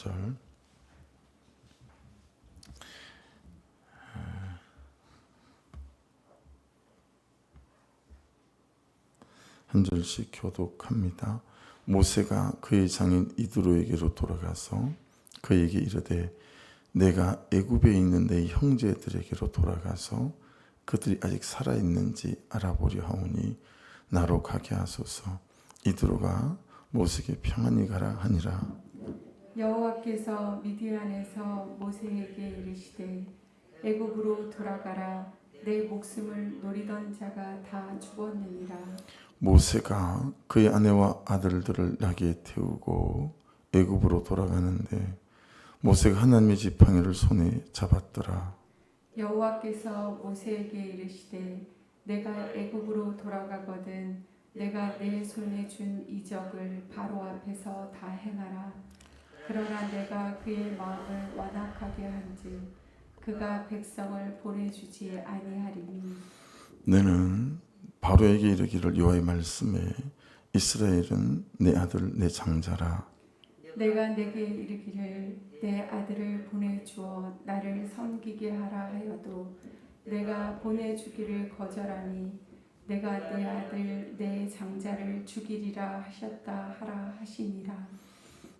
18절. 한 절씩 교독합니다. 모세가 그의 장인 이드로에게로 돌아가서 그에게 이르되 내가 애굽에 있는 내 형제들에게로 돌아가서 그들이 아직 살아있는지 알아보려 하오니 나로 가게 하소서. 이드로가 모세에게 평안히 가라 하니라. 여호와께서 미디안에서 모세에게 이르시되 애굽으로 돌아가라. 내 목숨을 노리던 자가 다 죽었느니라. 모세가 그의 아내와 아들들을 나귀에 태우고 애굽으로 돌아가는데 모세가 하나님의 지팡이를 손에 잡았더라. 여호와께서 모세에게 이르시되 내가 애굽으로 돌아가거든 내가 내 손에 준 이적을 바로 앞에서 다 행하라. 그러나 내가 그의 마음을 완악하게 한즉 그가 백성을 보내주지 아니하리니. 너는 바로에게 이르기를 여호와의 말씀에 이스라엘은 내 아들 내 장자라. 내가 내게 이르기를 내 아들을 보내주어 나를 섬기게 하라 하여도 내가 보내주기를 거절하니 내가 내 아들 내 장자를 죽이리라 하셨다 하라 하시니라.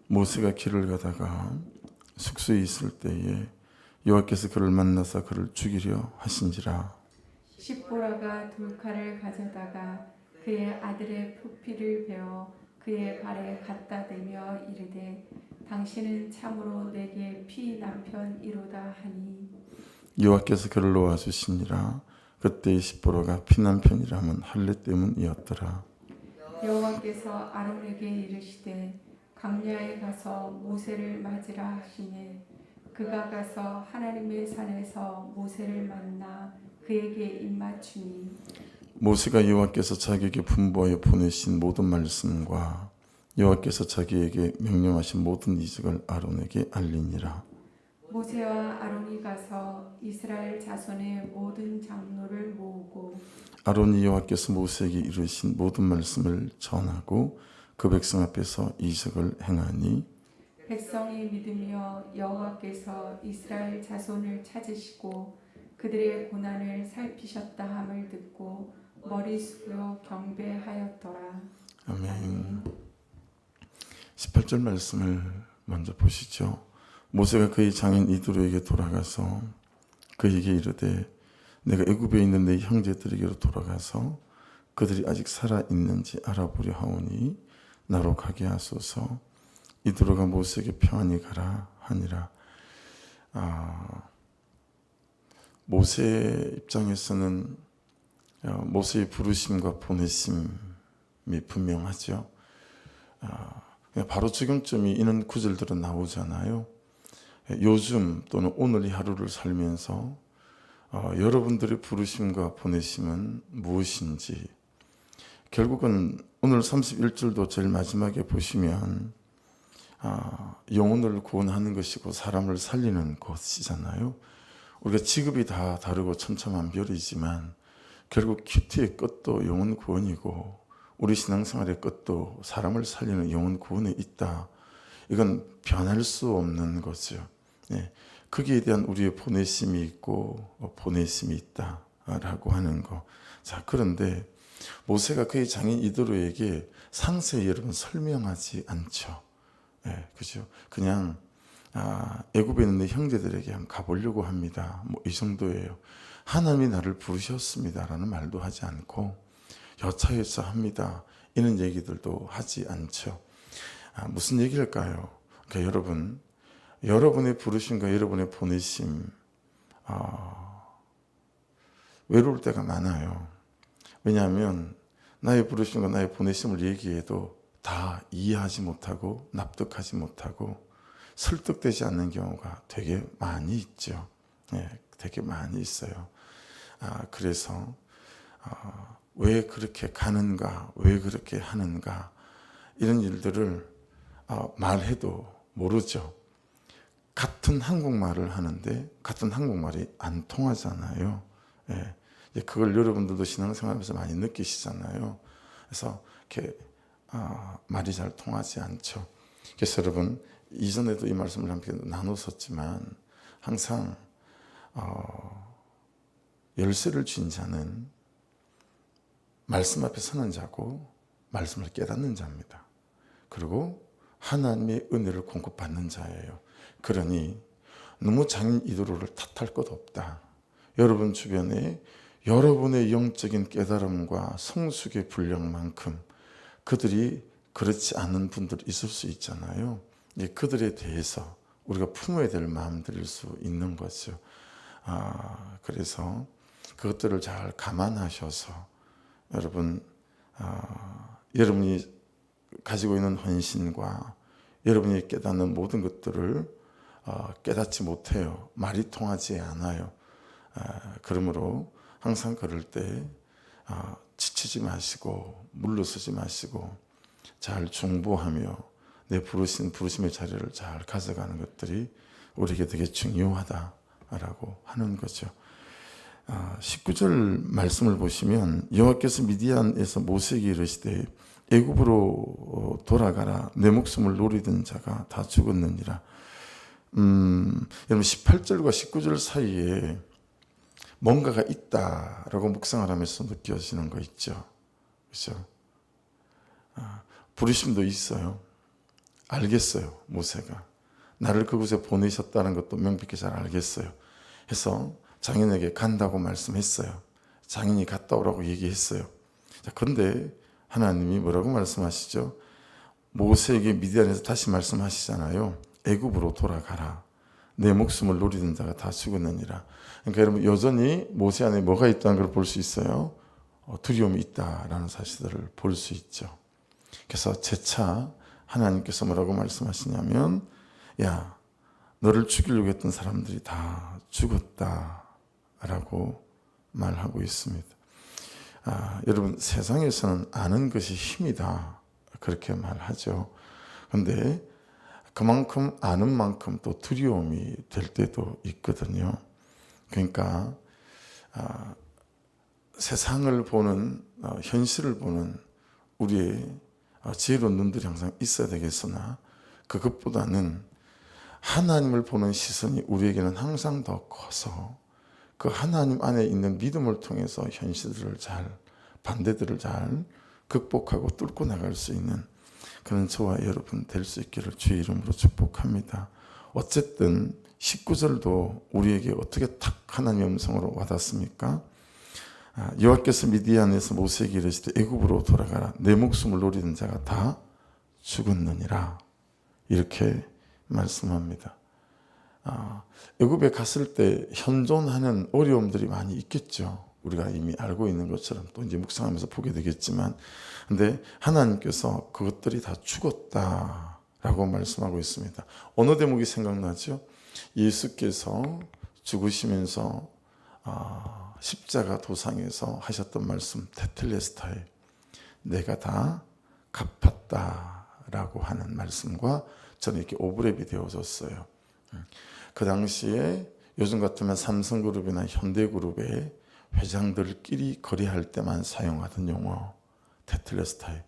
모세가 길을 가다가 숙소에 있을 때에 여호와께서 그를 만나서 그를 죽이려 하신지라. 십보라가 돌칼을 가져다가 그의 아들의 표피를 베어 그의 발에 갖다 대며 이르되 당신은 참으로 내게 피 남편이로다 하니 여호와께서 그를 놓아주시니라. 그때 십보라가 피남편이라면 할례 때문이었더라. 여호와께서 아론에게 이르시되 광야에 가서 모세를 맞으라 하시니 그가 가서 하나님의 산에서 모세를 만나 그에게 입맞추니 모세가 여호와께서 자기에게 분부하여 보내신 모든 말씀과 여호와께서 자기에게 명령하신 모든 이적을 아론에게 알리니라. 모세와 아론이 가서 이스라엘 자손의 모든 장로를 모으고 아론이 여호와께서 모세에게 이르신 모든 말씀을 전하고 그 백성 앞에서 이적을 행하니 백성이 믿으며 여호와께서 이스라엘 자손을 찾으시고 그들의 고난을 살피셨다 함을 듣고 머리 숙여 경배하였더라. 아멘. 18절 말씀을 먼저 보시죠. 모세가 그의 장인 이드로에게 돌아가서 그에게 이르되 내가 애굽에 있는 내 형제들에게로 돌아가서 그들이 아직 살아있는지 알아보려 하오니 나로 가게 하소서. 이드로가 모세에게 평안히 가라 하니라. 모세 입장에서는 모세의 부르심과 보내심이 분명하죠. 바로 지금쯤이 이런 구절들은 나오잖아요. 요즘 또는 오늘 이 하루를 살면서 여러분들의 부르심과 보내심은 무엇인지, 결국은 오늘 31절도 제일 마지막에 보시면 영혼을 구원하는 것이고 사람을 살리는 것이잖아요. 우리가 직업이 다 다르고 천차만별이지만 결국 큐티의 끝도 영혼 구원이고 우리 신앙생활의 끝도 사람을 살리는 영혼 구원에 있다. 이건 변할 수 없는 거죠. 거기에 대한 우리의 보내심이 있고 보내심이 있다라고 하는 거. 자, 그런데 모세가 그의 장인 이드로에게 상세히 여러분 설명하지 않죠. 그죠? 그냥 애굽에 있는 내 형제들에게 한번 가보려고 합니다. 뭐 이 정도예요. 하나님이 나를 부르셨습니다라는 말도 하지 않고 여차여차 합니다. 이런 얘기들도 하지 않죠. 무슨 얘기일까요? 그러니까 여러분, 여러분의 부르심과 여러분의 보내심 외로울 때가 많아요. 왜냐하면 나의 부르심과 나의 보내심을 얘기해도 다 이해하지 못하고 납득하지 못하고 설득되지 않는 경우가 되게 많이 있죠. 되게 많이 있어요. 그래서 왜 그렇게 가는가, 왜 그렇게 하는가, 이런 일들을 말해도 모르죠. 같은 한국말을 하는데 같은 한국말이 안 통하잖아요. 그걸 여러분들도 신앙생활하면서 많이 느끼시잖아요. 그래서 이렇게 말이 잘 통하지 않죠. 그래서 여러분, 이전에도 이 말씀을 함께 나눴었지만 항상 열쇠를 쥔 자는 말씀 앞에 서는 자고 말씀을 깨닫는 자입니다. 그리고 하나님의 은혜를 공급받는 자예요. 그러니 너무 장인 이도로를 탓할 것 없다. 여러분 주변에 여러분의 영적인 깨달음과 성숙의 분량만큼 그들이 그렇지 않은 분들 있을 수 있잖아요. 그들에 대해서 우리가 품어야 될 마음들일 수 있는 거죠. 그래서 그것들을 잘 감안하셔서 여러분이 가지고 있는 헌신과 여러분이 깨닫는 모든 것들을 깨닫지 못해요. 말이 통하지 않아요. 그러므로 항상 그럴 때 지치지 마시고 물러서지 마시고 잘 중보하며 내 부르심의 자리를 잘 가져가는 것들이 우리에게 되게 중요하다라고 하는 거죠. 19절 말씀을 보시면 여호와께서 미디안에서 모세에게 이르시되 애굽으로 돌아가라 내 목숨을 노리던 자가 다 죽었느니라. 여러분 18절과 19절 사이에 뭔가가 있다라고 묵상을 하면서 느껴지는 거 있죠. 그렇죠? 부르심도 있어요. 알겠어요. 모세가 나를 그곳에 보내셨다는 것도 명백히 잘 알겠어요. 해서 장인에게 간다고 말씀했어요. 장인이 갔다 오라고 얘기했어요. 그런데 하나님이 뭐라고 말씀하시죠? 모세에게 미디안에서 다시 말씀하시잖아요. 애굽으로 돌아가라. 내 목숨을 노리던 자가 다 죽었느니라. 그러니까 여러분 여전히 모세 안에 뭐가 있다는 걸 볼 수 있어요. 두려움이 있다라는 사실들을 볼 수 있죠. 그래서 재차 하나님께서 뭐라고 말씀하시냐면 야 너를 죽이려고 했던 사람들이 다 죽었다라고 말하고 있습니다. 여러분 세상에서는 아는 것이 힘이다 그렇게 말하죠. 그런데 그만큼 아는 만큼 또 두려움이 될 때도 있거든요. 그러니까 세상을 보는 현실을 보는 우리의 지혜로운 눈들이 항상 있어야 되겠으나 그것보다는 하나님을 보는 시선이 우리에게는 항상 더 커서 그 하나님 안에 있는 믿음을 통해서 현실들을 반대들을 잘 극복하고 뚫고 나갈 수 있는 그런 저와 여러분 될 수 있기를 주의 이름으로 축복합니다. 어쨌든 19절도 우리에게 어떻게 탁 하나님의 음성으로 와닿습니까? 여호와께서 미디안에서 모세에게 이르시되 애굽으로 돌아가라 내 목숨을 노리는 자가 다 죽었느니라 이렇게 말씀합니다. 애굽에 갔을 때 현존하는 어려움들이 많이 있겠죠. 우리가 이미 알고 있는 것처럼 또 이제 묵상하면서 보게 되겠지만 근데 하나님께서 그것들이 다 죽었다라고 말씀하고 있습니다. 어느 대목이 생각나죠? 예수께서 죽으시면서 십자가 도상에서 하셨던 말씀 테텔레스타이 내가 다 갚았다라고 하는 말씀과 저는 이렇게 오버랩이 되어졌어요. 그 당시에 요즘 같으면 삼성그룹이나 현대그룹의 회장들끼리 거래할 때만 사용하던 용어 테텔레스타이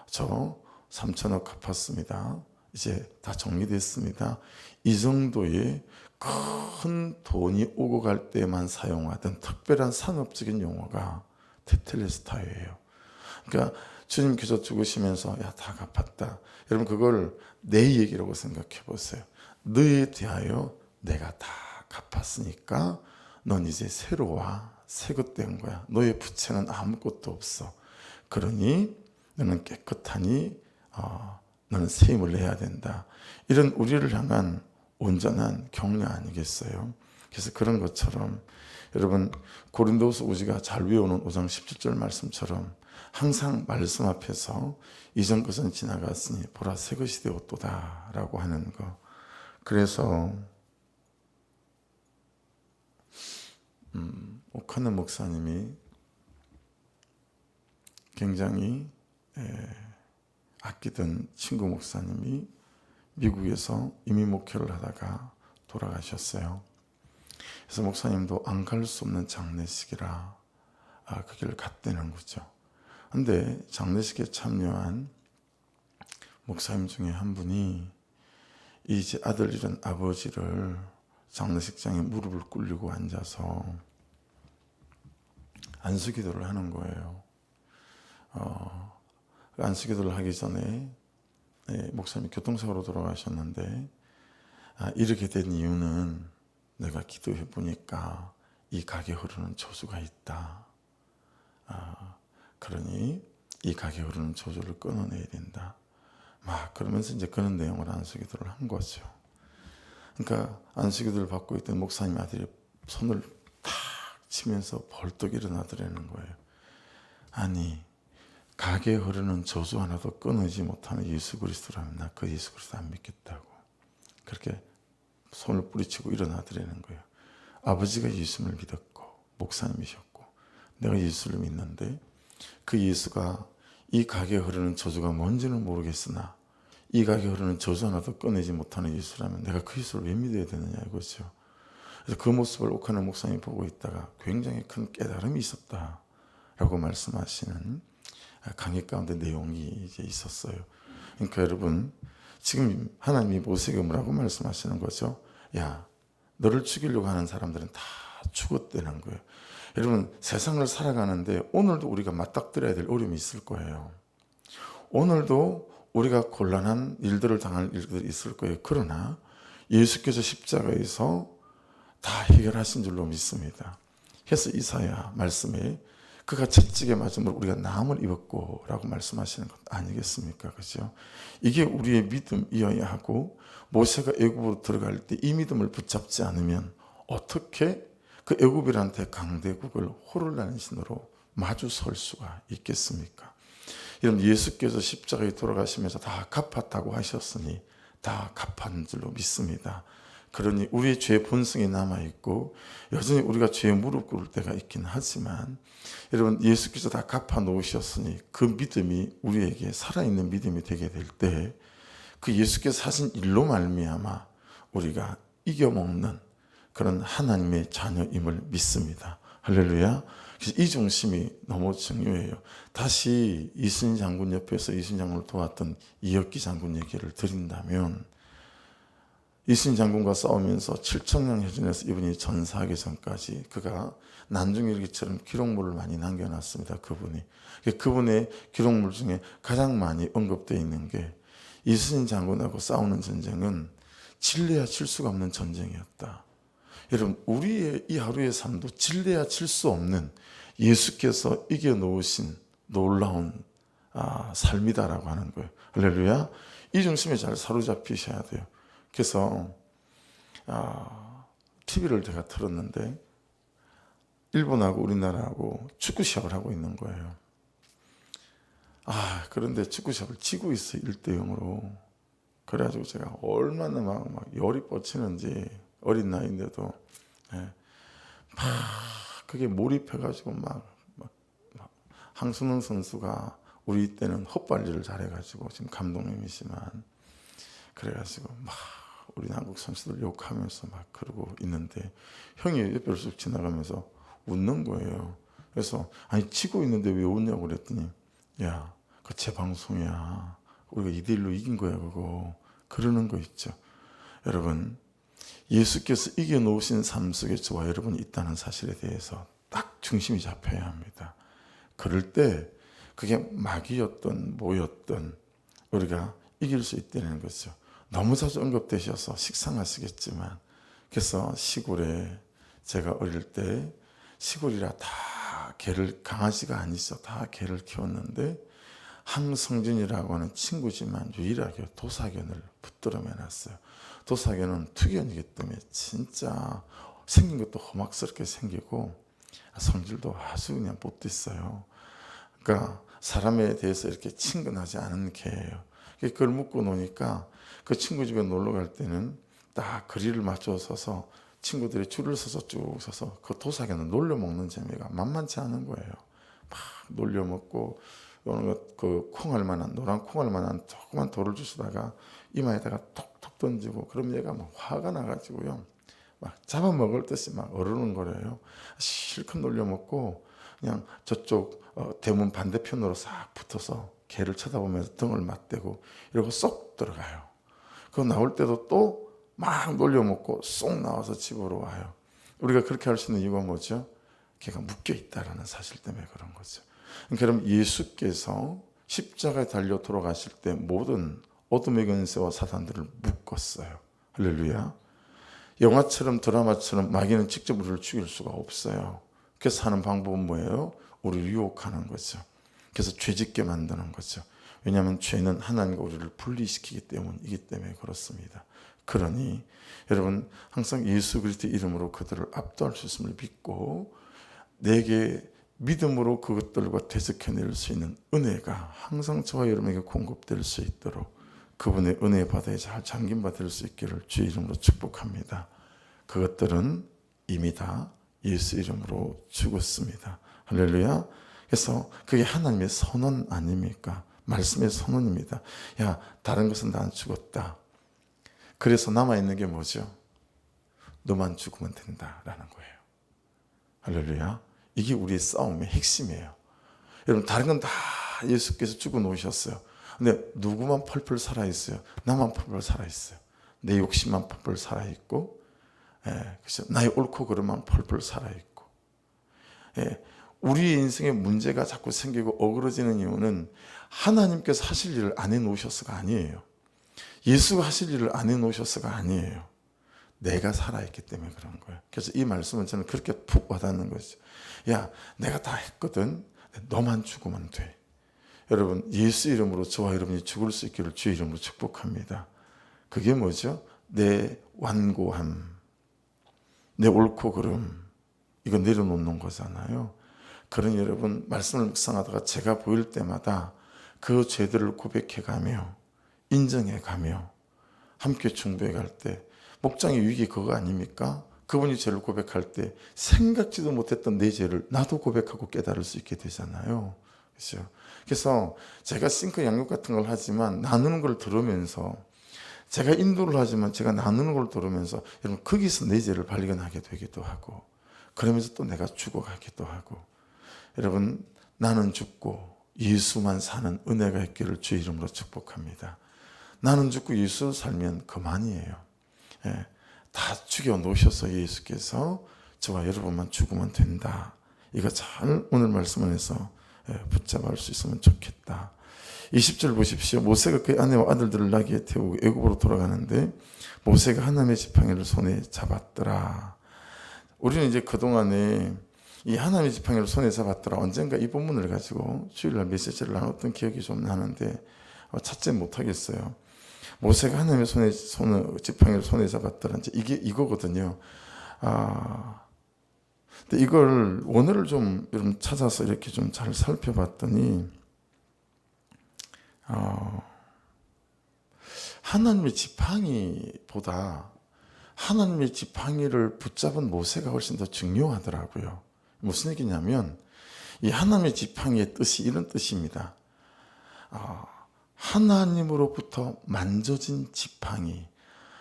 저 3천억 갚았습니다. 이제 다 정리됐습니다. 이 정도의 큰 돈이 오고 갈 때만 사용하던 특별한 상업적인 용어가 테텔레스타이예요. 그러니까 주님께서 죽으시면서 야 다 갚았다. 여러분 그걸 내 얘기라고 생각해 보세요. 너에 대하여 내가 다 갚았으니까 넌 이제 새로 와. 새 것 된 거야. 너의 부채는 아무것도 없어. 그러니 너는 깨끗하니 너는 새 힘을 내야 된다. 이런 우리를 향한 온전한 격려 아니겠어요? 그래서 그런 것처럼 여러분 고린도후서 우리가 잘 외우는 5장 17절 말씀처럼 항상 말씀 앞에서 이전 것은 지나갔으니 보라 새 것이 되었도다 라고 하는 거. 그래서 오카노 목사님이 굉장히 아끼던 친구 목사님이 미국에서 이민 목회를 하다가 돌아가셨어요. 그래서 목사님도 안 갈 수 없는 장례식이라 그 길을 갔다는 거죠. 근데 장례식에 참여한 목사님 중에 한 분이 이제 아들 잃은 아버지를 장례식장에 무릎을 꿇리고 앉아서 안수기도를 하는 거예요. 안수기도를 하기 전에 목사님이 교통사고로 돌아가셨는데 이렇게 된 이유는 내가 기도해 보니까 이 가게 흐르는 저주가 있다. 그러니 이 가게 흐르는 저주를 끊어내야 된다. 막 그러면서 이제 그런 내용으로 안수기도를 한 거죠. 그러니까 안수기도를 받고 있던 목사님 아들이 손을 탁 치면서 벌떡 일어나더라는 거예요. 아니, 가게에 흐르는 저주 하나도 끊어지 못하는 예수 그리스도라면 나 그 예수 그리스도 안 믿겠다고. 그렇게 손을 뿌리치고 일어나더라는 거예요. 아버지가 예수를 믿었고 목사님이셨고 내가 예수를 믿는데 그 예수가 이 가게에 흐르는 저주가 뭔지는 모르겠으나 이 가게에 흐르는 저주 하나도 꺼내지 못하는 예수라면 내가 그 예수를 왜 믿어야 되느냐 이거죠. 그래서 그 모습을 옥하는 목사님이 보고 있다가 굉장히 큰 깨달음이 있었다라고 말씀하시는 강의 가운데 내용이 이제 있었어요. 그러니까 여러분 지금 하나님이 모세에게 뭐라고 말씀하시는 거죠? 야, 너를 죽이려고 하는 사람들은 다 죽었다는 거예요. 여러분 세상을 살아가는데 오늘도 우리가 맞닥뜨려야 될 어려움이 있을 거예요. 오늘도 우리가 곤란한 일들을 당할 일들이 있을 거예요. 그러나 예수께서 십자가에서 다 해결하신 줄로 믿습니다. 그래서 이사야 말씀에 그가 채찍에 맞음으로 우리가 나음을 입었고 라고 말씀하시는 것 아니겠습니까? 그죠? 이게 우리의 믿음이어야 하고 모세가 애굽으로 들어갈 때 이 믿음을 붙잡지 않으면 어떻게 그 애굽이라는 대강대국을 호를라는 신으로 마주 설 수가 있겠습니까? 여러분 예수께서 십자가에 돌아가시면서 다 갚았다고 하셨으니 다 갚은 줄로 믿습니다. 그러니 우리의 죄 본성이 남아있고 여전히 우리가 죄에 무릎 꿇을 때가 있긴 하지만 여러분 예수께서 다 갚아 놓으셨으니 그 믿음이 우리에게 살아있는 믿음이 되게 될 때 그 예수께서 하신 일로 말미암아 우리가 이겨먹는 그런 하나님의 자녀임을 믿습니다. 할렐루야. 그래서 이 중심이 너무 중요해요. 다시 이순신 장군 옆에서 이순신 장군을 도왔던 이혁기 장군 얘기를 드린다면 이순신 장군과 싸우면서 7천량 해전에서 이분이 전사하기 전까지 그가 난중일기처럼 기록물을 많이 남겨놨습니다. 그분의 기록물 중에 가장 많이 언급되어 있는 게 이순신 장군하고 싸우는 전쟁은 질래야 칠 수가 없는 전쟁이었다. 여러분 우리의 이 하루의 삶도 질래야 칠 수 없는 예수께서 이겨놓으신 놀라운 삶이다라고 하는 거예요. 할렐루야. 이 중심에 잘 사로잡히셔야 돼요. 그래서 TV를 제가 틀었는데 일본하고 우리나라하고 축구 시합을 하고 있는 거예요. 그런데 축구 시합을 지고 있어요. 1대0으로. 그래가지고 제가 얼마나 막 열이 뻗치는지 어린 나이인데도 그게 몰입해가지고 막 황순흥 선수가 우리 때는 헛발질을 잘해가지고 지금 감독님이지만 그래가지고 막 우리 한국 선수들 욕하면서 막 그러고 있는데 형이 옆으로 쑥 지나가면서 웃는 거예요. 그래서 아니 치고 있는데 왜 웃냐고 그랬더니 야, 그 재방송이야. 우리가 2대1로 이긴 거야 그거. 그러는 거 있죠. 여러분 예수께서 이겨놓으신 삶 속에 저와 여러분이 있다는 사실에 대해서 딱 중심이 잡혀야 합니다. 그럴 때 그게 마귀였던 뭐였던 우리가 이길 수 있다는 거죠. 너무 자주 언급되셔서 식상하시겠지만 그래서 시골에 제가 어릴 때 시골이라 다 개를 강아지가 아니죠. 다 개를 키웠는데 황성진이라고 하는 친구지만 유일하게 도사견을 붙들어 매놨어요. 도사견은 투견이기 때문에 진짜 생긴 것도 험악스럽게 생기고 성질도 아주 그냥 못됐어요. 그러니까 사람에 대해서 이렇게 친근하지 않은 개예요. 그걸 묶고 노니까 그 친구 집에 놀러 갈 때는 딱 거리를 맞춰 서서 친구들이 줄을 서서 쭉 서서 그 도사견을 놀려먹는 재미가 만만치 않은 거예요. 막 놀려먹고 그 콩알 만한 노란 콩알 만한 조그만 돌을 주시다가 이마에다가 톡톡 던지고 그럼 얘가 막 화가 나가지고요 막 잡아먹을 듯이 막 어르는 거래요. 실컷 놀려먹고 그냥 저쪽 대문 반대편으로 싹 붙어서 개를 쳐다보면서 등을 맞대고 이러고 쏙 들어가요. 그 나올 때도 또 막 놀려먹고 쏙 나와서 집으로 와요. 우리가 그렇게 할 수 있는 이유가 뭐죠? 걔가 묶여 있다라는 사실 때문에 그런 거죠. 그러니까 여러분, 예수께서 십자가에 달려 돌아가실 때 모든 어둠의 권세와 사단들을 묶었어요. 할렐루야. 영화처럼 드라마처럼 마귀는 직접 우리를 죽일 수가 없어요. 그래서 하는 방법은 뭐예요? 우리를 유혹하는 거죠. 그래서 죄짓게 만드는 거죠. 왜냐하면 죄는 하나님과 우리를 분리시키기 때문이기 때문에 그렇습니다. 그러니 여러분, 항상 예수 그리스도의 이름으로 그들을 압도할 수 있음을 믿고 내게 믿음으로 그것들과 대적해낼 수 있는 은혜가 항상 저와 여러분에게 공급될 수 있도록 그분의 은혜 바다에 잘 잠김받을 수 있기를 주의 이름으로 축복합니다. 그것들은 이미 다 예수 이름으로 죽었습니다. 할렐루야. 그래서 그게 하나님의 선언 아닙니까? 말씀의 선언입니다. 야, 다른 것은 난 죽었다. 그래서 남아있는 게 뭐죠? 너만 죽으면 된다라는 거예요. 할렐루야. 이게 우리의 싸움의 핵심이에요. 여러분, 다른 건 다 예수께서 죽어 놓으셨어요. 근데 누구만 펄펄 살아있어요? 나만 펄펄 살아있어요. 내 욕심만 펄펄 살아있고, 그렇죠? 나의 옳고 그름만 펄펄 살아있고. 우리 인생에 문제가 자꾸 생기고 어그러지는 이유는 하나님께서 하실 일을 안 해놓으셔서가 아니에요. 예수가 하실 일을 안 해놓으셔서가 아니에요. 내가 살아있기 때문에 그런 거예요. 그래서 이 말씀은 저는 그렇게 푹 와닿는 거죠. 야, 내가 다 했거든. 너만 죽으면 돼. 여러분, 예수 이름으로 저와 여러분이 죽을 수 있기를 주의 이름으로 축복합니다. 그게 뭐죠? 내 완고함, 내 옳고 그름, 이거 내려놓는 거잖아요. 그러니 여러분, 말씀을 묵상하다가 제가 보일 때마다 그 죄들을 고백해가며 인정해가며 함께 중보해 갈 때 목장의 유익이 그거 아닙니까? 그분이 죄를 고백할 때 생각지도 못했던 내 죄를 나도 고백하고 깨달을 수 있게 되잖아요. 그렇죠? 그래서 제가 싱크 양육 같은 걸 하지만 나누는 걸 들으면서, 제가 인도를 하지만 제가 나누는 걸 들으면서 여러분, 거기서 내 죄를 발견하게 되기도 하고, 그러면서 또 내가 죽어가기도 하고. 여러분, 나는 죽고 예수만 사는 은혜가 있기를 주의 이름으로 축복합니다. 나는 죽고 예수 살면 그만이에요. 다 죽여 놓으셔서 예수께서 저와 여러분만 죽으면 된다. 이거 잘 오늘 말씀 안에서 붙잡을 수 있으면 좋겠다. 20절 보십시오. 모세가 그의 아내와 아들들을 나귀에 태우고 애굽으로 돌아가는데 모세가 하나님의 지팡이를 손에 잡았더라. 우리는 이제 그동안에 이 하나님의 지팡이를 손에 잡았더라, 언젠가 이 본문을 가지고 주일날 메시지를 나눴던 기억이 좀 나는데 찾지 못하겠어요. 모세가 하나님의 지팡이를 손에 잡았더라, 이제 이게 이거거든요. 근데 이걸 원어를 좀 여러분 찾아서 이렇게 좀 잘 살펴봤더니 하나님의 지팡이보다 하나님의 지팡이를 붙잡은 모세가 훨씬 더 중요하더라고요. 무슨 얘기냐면 이 하나님의 지팡이의 뜻이 이런 뜻입니다. 하나님으로부터 만져진 지팡이.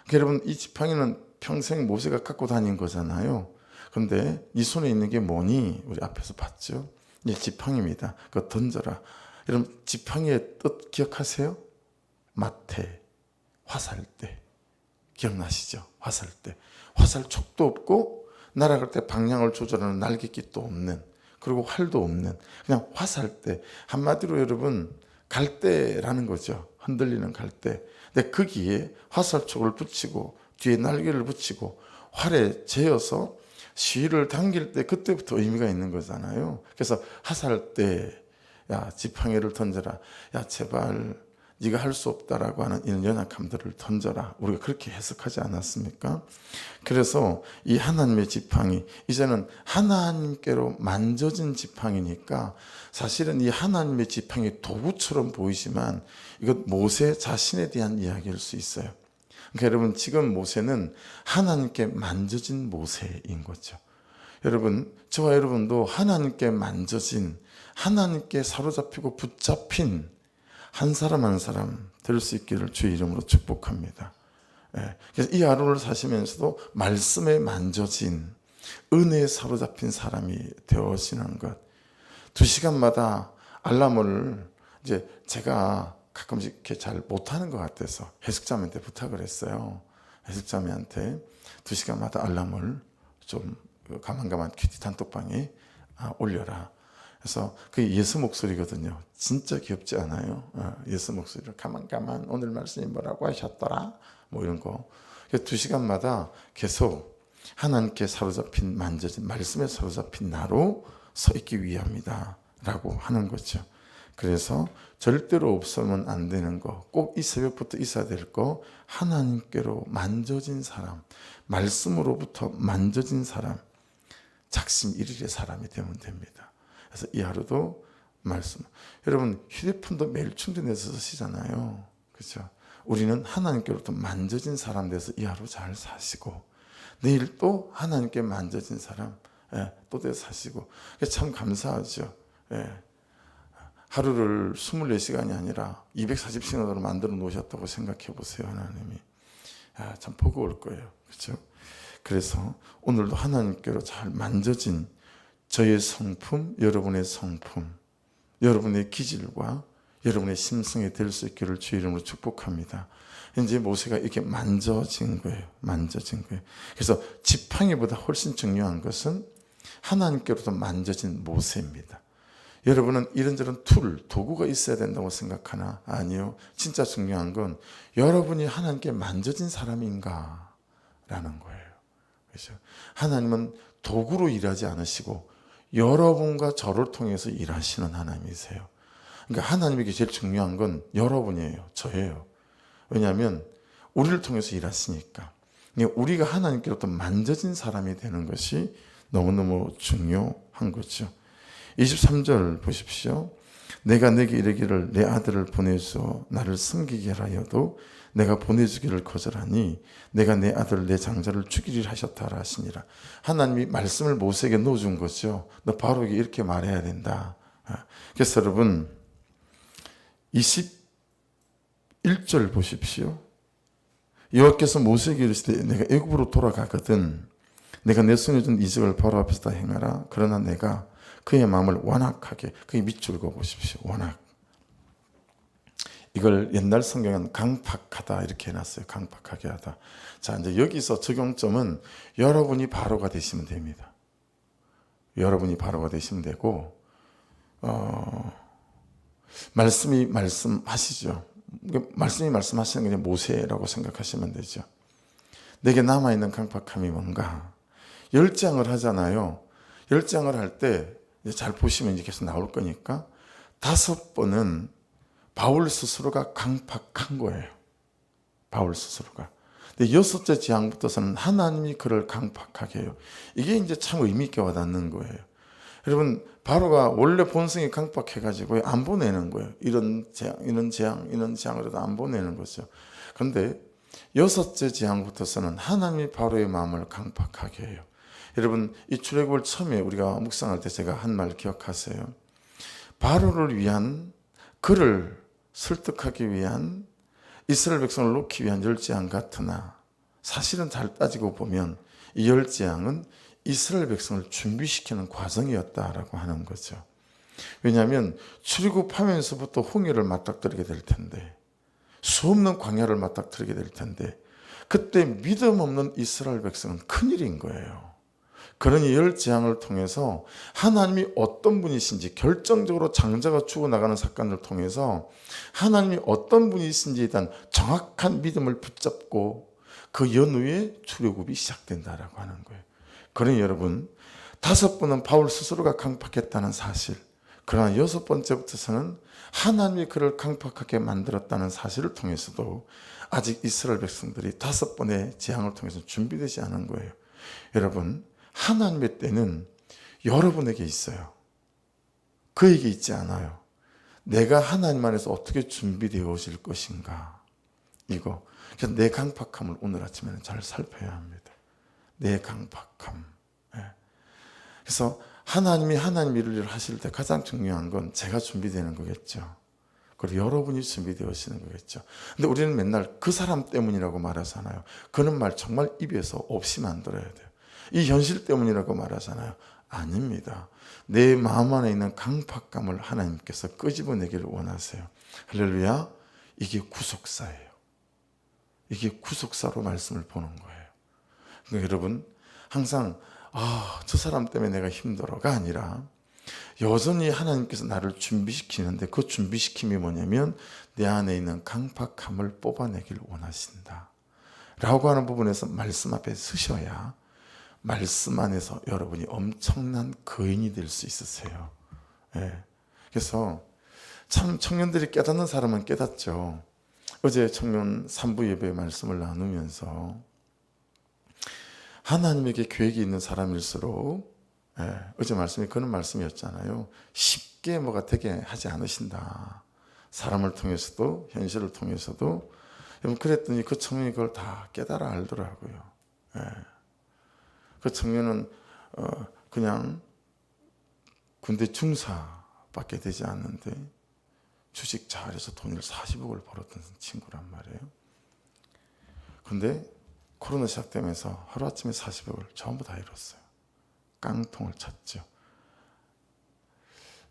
그러니까 여러분, 이 지팡이는 평생 모세가 갖고 다닌 거잖아요. 그런데 이 손에 있는 게 뭐니? 우리 앞에서 봤죠? 이 지팡이입니다. 그거 던져라. 여러분, 지팡이의 뜻 기억하세요? 마태, 화살대. 기억나시죠? 화살대. 화살촉도 없고 날아갈 때 방향을 조절하는 날개깃도 없는, 그리고 활도 없는 그냥 화살대. 한마디로 여러분, 갈대라는 거죠. 흔들리는 갈대. 근데 거기에 화살촉을 붙이고 뒤에 날개를 붙이고 활에 재어서 시위를 당길 때 그때부터 의미가 있는 거잖아요. 그래서 화살대, 야, 지팡이를 던져라. 야, 제발 네가 할 수 없다라고 하는 이런 연약함들을 던져라. 우리가 그렇게 해석하지 않았습니까? 그래서 이 하나님의 지팡이, 이제는 하나님께로 만져진 지팡이니까 사실은 이 하나님의 지팡이 도구처럼 보이지만 이것 모세 자신에 대한 이야기일 수 있어요. 그러니까 여러분, 지금 모세는 하나님께 만져진 모세인 거죠. 여러분, 저와 여러분도 하나님께 만져진, 하나님께 사로잡히고 붙잡힌 한 사람 한 사람 될 수 있기를 주의 이름으로 축복합니다. 그래서 이 하루를 사시면서도 말씀에 만져진, 은혜에 사로잡힌 사람이 되어지는 것. 2시간마다 알람을 이제 제가 가끔씩 이렇게 잘 못하는 것 같아서 해숙자매한테 부탁을 했어요. 해숙자매한테 2시간마다 알람을 좀 가만가만 큐티 단톡방에 올려라. 그래서 그게 예수 목소리거든요. 진짜 귀엽지 않아요? 예수 목소리로 가만가만 오늘 말씀이 뭐라고 하셨더라? 뭐 이런 거. 2시간마다 계속 하나님께 사로잡힌 만져진 말씀에 사로잡힌 나로 서 있기 위함이다 라고 하는 거죠. 그래서 절대로 없으면 안 되는 거, 꼭 이 새벽부터 있어야 될 거, 하나님께로 만져진 사람, 말씀으로부터 만져진 사람, 작심 1일의 사람이 되면 됩니다. 그래서 이 하루도 말씀. 여러분 휴대폰도 매일 충전해서 쓰시잖아요. 그렇죠? 우리는 하나님께로부터 만져진 사람 돼서 이 하루 잘 사시고, 내일 또 하나님께 만져진 사람 또 돼서 사시고, 참 감사하죠. 하루를 24시간이 아니라 240시간으로 만들어 놓으셨다고 생각해 보세요. 하나님이 참 버거울 거예요. 그렇죠? 그래서 오늘도 하나님께로 잘 만져진 저의 성품, 여러분의 성품, 여러분의 기질과 여러분의 심성이 될 수 있기를 주의 이름으로 축복합니다. 이제 모세가 이렇게 만져진 거예요. 만져진 거예요. 그래서 지팡이보다 훨씬 중요한 것은 하나님께로부터 만져진 모세입니다. 여러분은 이런저런 도구가 있어야 된다고 생각하나? 아니요. 진짜 중요한 건 여러분이 하나님께 만져진 사람인가? 라는 거예요. 그렇죠? 하나님은 도구로 일하지 않으시고 여러분과 저를 통해서 일하시는 하나님이세요. 그러니까 하나님에게 제일 중요한 건 여러분이에요. 저예요. 왜냐하면 우리를 통해서 일하시니까. 우리가 하나님께로부터 만져진 사람이 되는 것이 너무너무 중요한 거죠. 23절 보십시오. 내가 내게 이르기를 내 아들을 보내주어 나를 섬기게 하여도 내가 보내주기를 거절하니 내가 내 아들 내 장자를 죽이리라 하셨다라 하시니라. 하나님이 말씀을 모세에게 넣어준 거죠. 너 바로에게 이렇게 말해야 된다. 그래서 여러분 21절 보십시오. 여호와께서 모세에게 이르시되 내가 애굽으로 돌아가거든 내가 내 손에 준 이적을 바로 앞에서 다 행하라. 그러나 내가 그의 마음을 완악하게, 그의 밑줄 그어 보십시오. 완악. 이걸 옛날 성경은 강팍하다 이렇게 해놨어요. 강팍하게 하다. 자, 이제 여기서 적용점은 여러분이 바로가 되시면 됩니다. 여러분이 바로가 되시면 되고, 말씀이 말씀하시죠. 말씀이 말씀하시는 게 모세라고 생각하시면 되죠. 내게 남아있는 강팍함이 뭔가? 10장을 하잖아요. 10장을 할 때 잘 보시면 이제 계속 나올 거니까 5번은 바울 스스로가 강팍한 거예요. 바울 스스로가. 근데 6째 재앙부터서는 하나님이 그를 강팍하게 해요. 이게 이제 참 의미 있게 와닿는 거예요. 여러분 바로가 원래 본성이 강팍해가지고 안 보내는 거예요. 이런 재앙으로도 안 보내는 거죠. 그런데 6째 재앙부터서는 하나님이 바로의 마음을 강팍하게 해요. 여러분 이 출애굽을 처음에 우리가 묵상할 때 제가 한 말 기억하세요. 바로를 위한, 그를 설득하기 위한, 이스라엘 백성을 놓기 위한 10재앙 같으나 사실은 잘 따지고 보면 이 10재앙은 이스라엘 백성을 준비시키는 과정이었다라고 하는 거죠. 왜냐하면 출애굽하면서부터 홍해를 맞닥뜨리게 될 텐데, 수없는 광야를 맞닥뜨리게 될 텐데, 그때 믿음 없는 이스라엘 백성은 큰일인 거예요. 그러니 10재앙을 통해서 하나님이 어떤 분이신지, 결정적으로 장자가 죽어나가는 사건을 통해서 하나님이 어떤 분이신지에 대한 정확한 믿음을 붙잡고 그 연후에 출애굽이 시작된다라고 하는 거예요. 그러니 여러분 5번은 바울 스스로가 강팍했다는 사실, 그러나 6번째부터서는 하나님이 그를 강팍하게 만들었다는 사실을 통해서도 아직 이스라엘 백성들이 5번의 재앙을 통해서 준비되지 않은 거예요. 여러분 하나님의 때는 여러분에게 있어요. 그에게 있지 않아요. 내가 하나님 안에서 어떻게 준비되어질 것인가, 이거. 그래서 내 강팍함을 오늘 아침에는 잘 살펴야 합니다. 내 강팍함. 그래서 하나님이 하나님 일을 하실 때 가장 중요한 건 제가 준비되는 거겠죠. 그리고 여러분이 준비되어지는 거겠죠. 근데 우리는 맨날 그 사람 때문이라고 말하잖아요. 그런 말 정말 입에서 없이 만들어야 돼요. 이 현실 때문이라고 말하잖아요. 아닙니다. 내 마음 안에 있는 강팍감을 하나님께서 끄집어내기를 원하세요. 할렐루야. 이게 구속사예요. 이게 구속사로 말씀을 보는 거예요. 그러니까 여러분 항상 저 사람 때문에 내가 힘들어가 아니라 여전히 하나님께서 나를 준비시키는데 그 준비시킴이 뭐냐면 내 안에 있는 강팍함을 뽑아내길 원하신다 라고 하는 부분에서 말씀 앞에 서셔야 말씀 안에서 여러분이 엄청난 거인이 될 수 있으세요. 예. 그래서 참 청년들이 깨닫는 사람은 깨닫죠. 어제 청년 3부 예배 말씀을 나누면서 하나님에게 계획이 있는 사람일수록 어제 말씀이 그런 말씀이었잖아요. 쉽게 뭐가 되게 하지 않으신다. 사람을 통해서도 현실을 통해서도. 그랬더니 그 청년이 그걸 다 깨달아 알더라고요. 그 청년은 그냥 군대 중사밖에 되지 않는데 주식 잘해서 돈을 40억을 벌었던 친구란 말이에요. 근데 코로나 시작되면서 하루아침에 40억을 전부 다 잃었어요. 깡통을 쳤죠.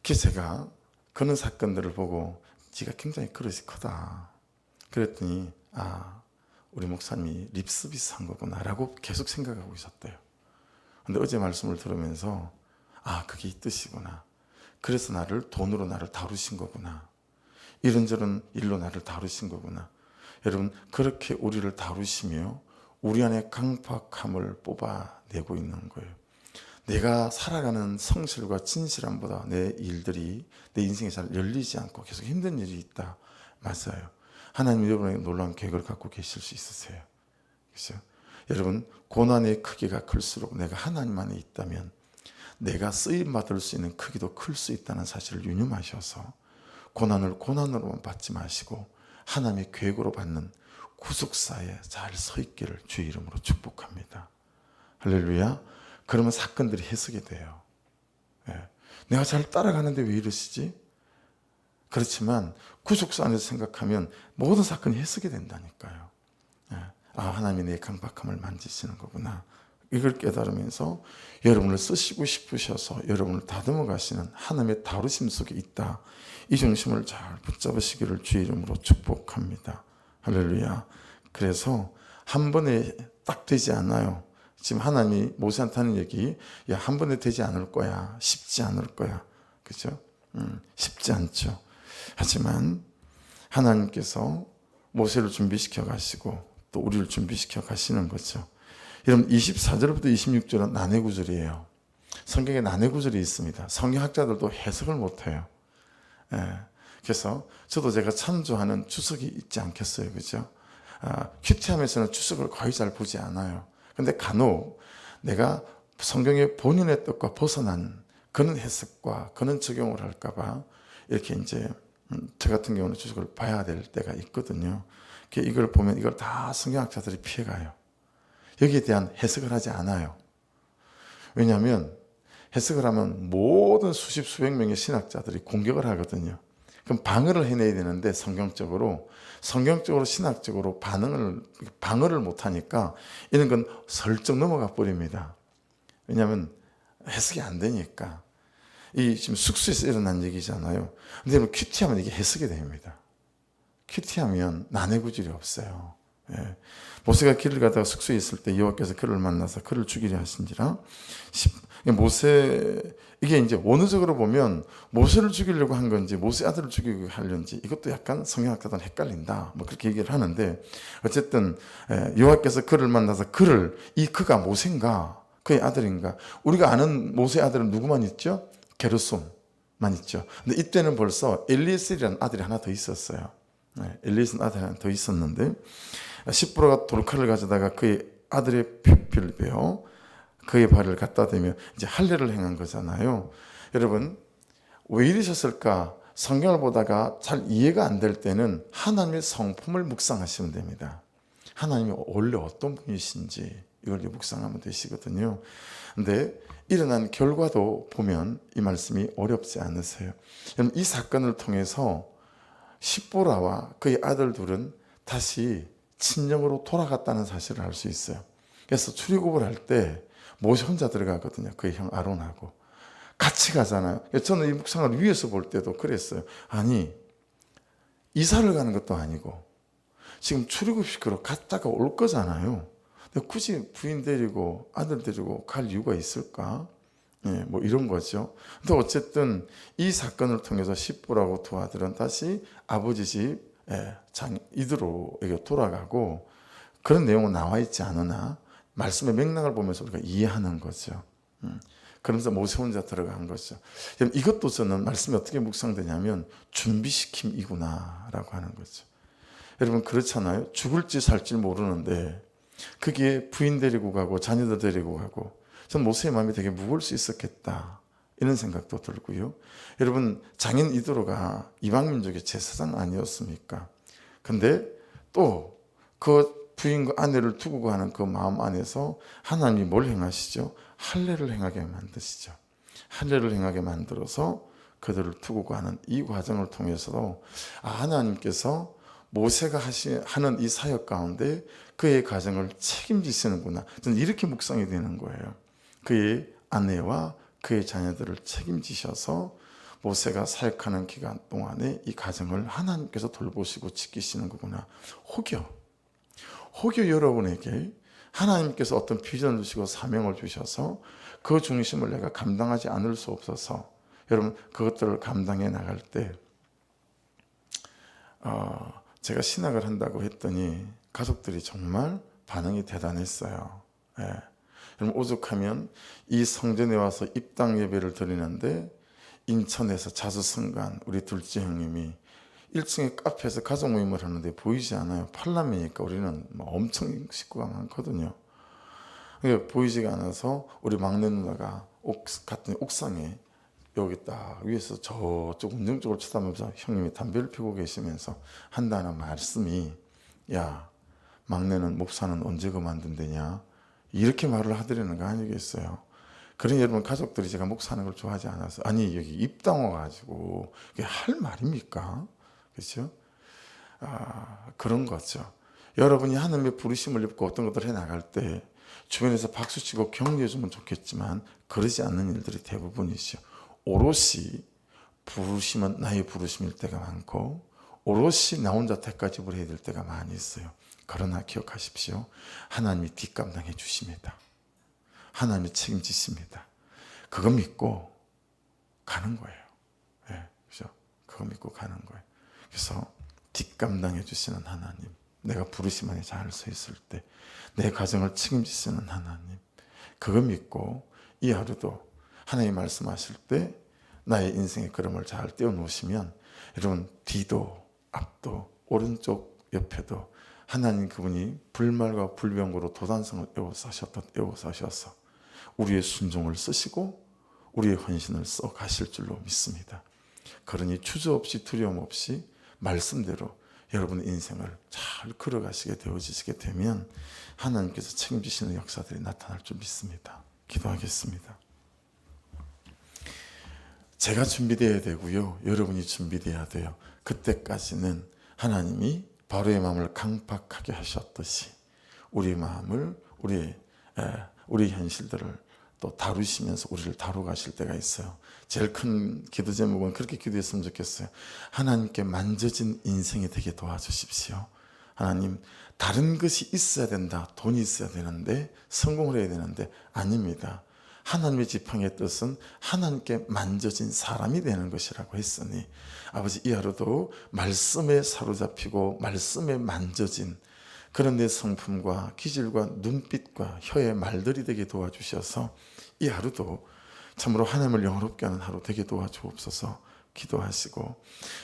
그래서 제가 그런 사건들을 보고 지가 굉장히 그릇이 크다. 그랬더니 우리 목사님이 립서비스 한 거구나 라고 계속 생각하고 있었대요. 근데 어제 말씀을 들으면서 그게 이 뜻이구나. 그래서 돈으로 나를 다루신 거구나. 이런저런 일로 나를 다루신 거구나. 여러분 그렇게 우리를 다루시며 우리 안에 강팍함을 뽑아내고 있는 거예요. 내가 살아가는 성실과 진실함보다 내 일들이 내 인생에 잘 열리지 않고 계속 힘든 일이 있다. 맞아요. 하나님 여러분에게 놀라운 계획을 갖고 계실 수 있으세요. 그렇죠? 여러분 고난의 크기가 클수록 내가 하나님 안에 있다면 내가 쓰임받을 수 있는 크기도 클 수 있다는 사실을 유념하셔서 고난을 고난으로만 받지 마시고 하나님의 계획으로 받는 구속사에 잘 서 있기를 주의 이름으로 축복합니다. 할렐루야. 그러면 사건들이 해석이 돼요. 내가 잘 따라가는데 왜 이러시지? 그렇지만 구속사 안에서 생각하면 모든 사건이 해석이 된다니까요. 하나님이 내 강박함을 만지시는 거구나. 이걸 깨달으면서 여러분을 쓰시고 싶으셔서 여러분을 다듬어 가시는 하나님의 다루심 속에 있다. 이 중심을 잘 붙잡으시기를 주의 이름으로 축복합니다. 할렐루야. 그래서 한 번에 딱 되지 않아요. 지금 하나님이 모세한테 하는 얘기, 한 번에 되지 않을 거야. 쉽지 않을 거야. 그죠? 쉽지 않죠. 하지만 하나님께서 모세를 준비시켜 가시고 또 우리를 준비시켜 가시는 거죠. 여러분 24절부터 26절은 난해 구절이에요. 성경에 난해 구절이 있습니다. 성경학자들도 해석을 못해요. 그래서 저도 제가 참조하는 주석이 있지 않겠어요. 그죠? 큐티함에서는 주석을 거의 잘 보지 않아요. 근데 간혹 내가 성경의 본인의 뜻과 벗어난 그런 해석과 그런 적용을 할까봐 이렇게 이제 저 같은 경우는 주석을 봐야 될 때가 있거든요. 이걸 보면 이걸 다 성경학자들이 피해가요. 여기에 대한 해석을 하지 않아요. 왜냐하면 해석을 하면 모든 수십 수백 명의 신학자들이 공격을 하거든요. 그럼 방어를 해내야 되는데 성경적으로 신학적으로 방어를 못하니까 이런 건 슬쩍 넘어가 버립니다. 왜냐하면 해석이 안 되니까. 이 지금 숙소에서 일어난 얘기잖아요. 근데 큐티하면 이게 해석이 됩니다. 큐티하면 난해 구절이 없어요. 모세가 길을 가다가 숙소에 있을 때 여호와께서 그를 만나서 그를 죽이려 하신지라. 모세 이게 이제 원어적으로 보면 모세를 죽이려고 한 건지 모세 아들을 죽이려고 하려는지 이것도 약간 성경학자들은 헷갈린다. 그렇게 얘기를 하는데 어쨌든 여호와께서 그를 만나서 그가 모세인가 그의 아들인가. 우리가 아는 모세 아들은 누구만 있죠? 게르솜만 있죠. 근데 이때는 벌써 엘리에셀이라는 아들이 하나 더 있었어요. 엘리에셀 아들이 하나 더 있었는데 십부로가 돌칼을 가져다가 그의 아들의 표피를 베어 그의 발을 갖다 대며 이제 할례를 행한 거잖아요. 여러분 왜 이러셨을까? 성경을 보다가 잘 이해가 안 될 때는 하나님의 성품을 묵상하시면 됩니다. 하나님이 원래 어떤 분이신지 이걸 묵상하면 되시거든요. 근데 일어난 결과도 보면 이 말씀이 어렵지 않으세요. 이 사건을 통해서 십보라와 그의 아들 둘은 다시 친정으로 돌아갔다는 사실을 알 수 있어요. 그래서 출애굽을 할 때 모세 혼자 들어가거든요. 그의 형 아론하고 같이 가잖아요. 저는 이 묵상을 위에서 볼 때도 그랬어요. 아니 이사를 가는 것도 아니고 지금 출입국시키러 갔다가 올 거잖아요. 근데 굳이 부인 데리고 아들 데리고 갈 이유가 있을까? 예, 뭐 이런 거죠. 근데 어쨌든 이 사건을 통해서 십부라고 두 아들은 다시 아버지 집 이드로에게 돌아가고, 그런 내용은 나와 있지 않으나 말씀의 맥락을 보면서 우리가 이해하는 거죠. 그러면서 모세 혼자 들어간 거죠. 이것도 저는 말씀이 어떻게 묵상되냐면 준비시킴이구나라고 하는 거죠. 여러분 그렇잖아요. 죽을지 살지 모르는데 거기에 부인 데리고 가고 자녀들 데리고 가고, 전 모세의 마음이 되게 무거울 수 있었겠다 이런 생각도 들고요. 여러분 장인 이드로가 이방민족의 제사장 아니었습니까? 근데 또 그 부인과 아내를 두고 가는 그 마음 안에서 하나님이 뭘 행하시죠? 할례를 행하게 만드시죠. 할례를 행하게 만들어서 그들을 두고 가는 이 과정을 통해서도 하나님께서 모세가 하는 이 사역 가운데 그의 가정을 책임지시는구나, 저는 이렇게 묵상이 되는 거예요. 그의 아내와 그의 자녀들을 책임지셔서 모세가 사역하는 기간 동안에 이 가정을 하나님께서 돌보시고 지키시는 거구나. 혹여 여러분에게 하나님께서 어떤 비전을 주시고 사명을 주셔서 그 중심을 내가 감당하지 않을 수 없어서 여러분 그것들을 감당해 나갈 때 제가 신학을 한다고 했더니 가족들이 정말 반응이 대단했어요. 예. 여러분 오죽하면 이 성전에 와서 입당 예배를 드리는데 인천에서 자수성간 우리 둘째 형님이 1층에 카페에서 가족 모임을 하는데 보이지 않아요. 팔남이니까 우리는 엄청 식구가 많거든요. 보이지가 않아서 우리 막내 누나가 갔더니 옥상에 여기 딱 위에서 저쪽 운정 쪽을 쳐다보면서 형님이 담배를 피우고 계시면서 한다는 말씀이, 야 막내는 목사는 언제 그만둔대냐 이렇게 말을 하더라는 거 아니겠어요. 그러니 여러분 가족들이 제가 목사하는 걸 좋아하지 않아서, 아니 여기 입당 와가지고 이게 할 말입니까? 그렇죠? 그런 거죠. 여러분이 하나님의 부르심을 입고 어떤 것들을 해나갈 때 주변에서 박수치고 격려해주면 좋겠지만 그러지 않는 일들이 대부분이죠. 오롯이 부르심은 나의 부르심일 때가 많고 오롯이 나 혼자 택가집을 해야 될 때가 많이 있어요. 그러나 기억하십시오. 하나님이 뒷감당해 주십니다. 하나님이 책임지십니다. 그거 믿고 가는 거예요. 네, 그죠? 그거 믿고 가는 거예요. 그래서 뒷감당해 주시는 하나님, 내가 부르심 안에 잘 서 있을 때 내 가정을 책임지시는 하나님, 그거 믿고 이 하루도 하나님 말씀하실 때 나의 인생의 걸음을 잘 떼어놓으시면 여러분 뒤도 앞도 오른쪽 옆에도 하나님 그분이 불말과 불병거로 도단성을 에워싸셔서 우리의 순종을 쓰시고 우리의 헌신을 써 가실 줄로 믿습니다. 그러니 주저없이 두려움 없이 말씀대로 여러분의 인생을 잘 걸어가시게 되어지시게 되면 하나님께서 책임지시는 역사들이 나타날 줄 믿습니다. 기도하겠습니다. 제가 준비되어야 되고요. 여러분이 준비되어야 돼요. 그때까지는 하나님이 바로의 마음을 강팍하게 하셨듯이 우리의 마음을 우리 현실들을 또 다루시면서 우리를 다루가실 때가 있어요. 제일 큰 기도 제목은 그렇게 기도했으면 좋겠어요. 하나님께 만져진 인생이 되게 도와주십시오. 하나님, 다른 것이 있어야 된다, 돈이 있어야 되는데, 성공을 해야 되는데 아닙니다. 하나님의 지팡이의 뜻은 하나님께 만져진 사람이 되는 것이라고 했으니 아버지 이 하루도 말씀에 사로잡히고 말씀에 만져진 그런 내 성품과 기질과 눈빛과 혀의 말들이 되게 도와주셔서 이 하루도 참으로 하나님을 영화롭게 하는 하루 되게 도와주옵소서. 기도하시고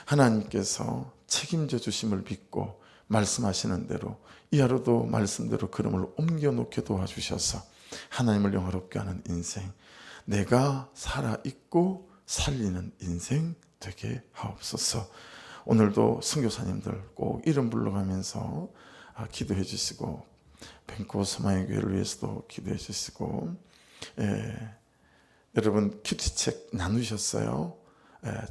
하나님께서 책임져 주심을 믿고 말씀하시는 대로 이 하루도 말씀대로 걸음을 옮겨놓게 도와주셔서 하나님을 영화롭게 하는 인생, 내가 살아있고 살리는 인생 되게 하옵소서. 오늘도 선교사님들 꼭 이름 불러가면서 기도해 주시고 벤쿠버 서마의 교회를 위해서도 기도해 주시고 여러분 큐티책 나누셨어요?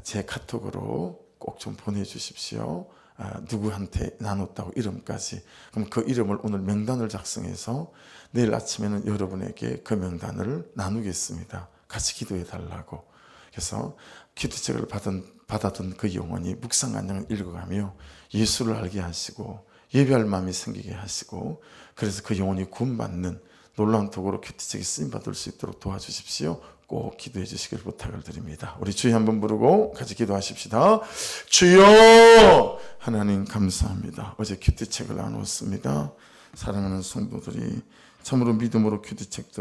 제 카톡으로 꼭 좀 보내주십시오. 누구한테 나눴다고 이름까지. 그럼 그 이름을 오늘 명단을 작성해서 내일 아침에는 여러분에게 그 명단을 나누겠습니다. 같이 기도해 달라고. 그래서 큐티책을 받았던 그 영혼이 묵상간장을 읽어가며 예수를 알게 하시고 예배할 마음이 생기게 하시고, 그래서 그 영혼이 구원받는 놀라운 도구로 큐티책이 쓰임받을 수 있도록 도와주십시오. 꼭 기도해 주시길 부탁을 드립니다. 우리 주여 한번 부르고 같이 기도하십시다. 주여! 하나님 감사합니다. 어제 큐티책을 나누었습니다. 사랑하는 성도들이 참으로 믿음으로 큐티책들을